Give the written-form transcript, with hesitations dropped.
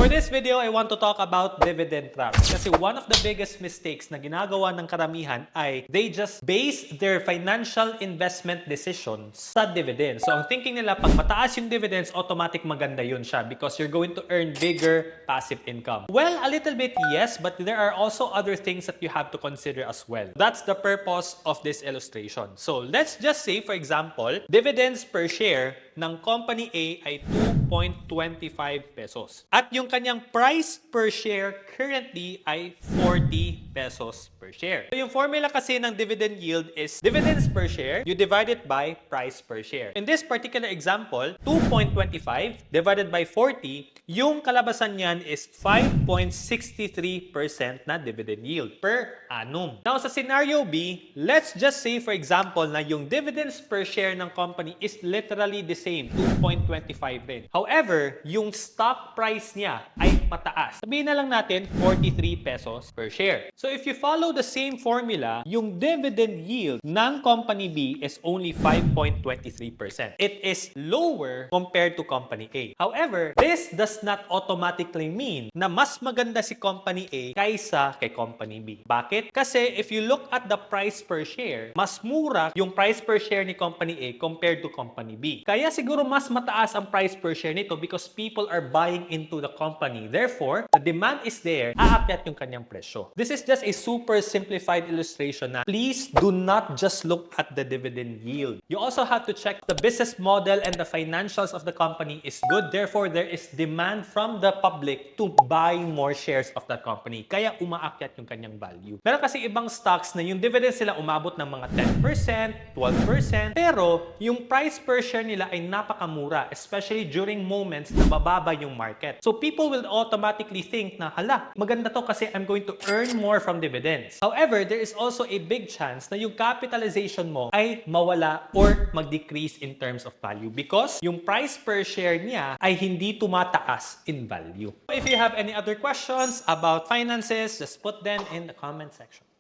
For this video, I want to talk about dividend trap. Kasi one of the biggest mistakes na ginagawa ng karamihan ay they just base their financial investment decisions sa dividends. So ang thinking nila, pag mataas yung dividends, automatic maganda yun siya because you're going to earn bigger passive income. Well, a little bit yes, but there are also other things that you have to consider as well. That's the purpose of this illustration. So let's just say, for example, dividends per share ng company A ay 2.25 pesos. At yung kanyang price per share currently ay 40 pesos per share. So yung formula kasi ng dividend yield is dividends per share, you divide it by price per share. In this particular example, 2.25 divided by 40, yung kalabasan niyan is 5.63% na dividend yield per annum. Now sa scenario B, let's just say for example na yung dividends per share ng company is literally the same, 2.25 rin. However, yung stock price niya ay mataas. Sabihin na lang natin 43 pesos per share. So if you follow the same formula, yung dividend yield ng company B is only 5.23%. It is lower compared to company A. However, this does not automatically mean na mas maganda si company A kaysa kay company B. Bakit? Kasi if you look at the price per share, mas mura yung price per share ni company A compared to company B. Kaya siguro mas mataas ang price per share nito because people are buying into the company. Therefore, the demand is there, aakyat yung kanyang presyo. This is just a super simplified illustration na please do not just look at the dividend yield. You also have to check the business model and the financials of the company is good. Therefore, there is demand from the public to buy more shares of that company. Kaya umaakyat yung kanyang value. Meron kasi ibang stocks na yung dividends nila umabot ng mga 10%, 12%, pero yung price per share nila ay napakamura, especially during moments na bababa yung market. So people will automatically think na, hala, maganda to kasi I'm going to earn more from dividends. However, there is also a big chance na yung capitalization mo ay mawala or mag-decrease in terms of value because yung price per share niya ay hindi tumataas in value. If you have any other questions about finances, just put them in the comment section.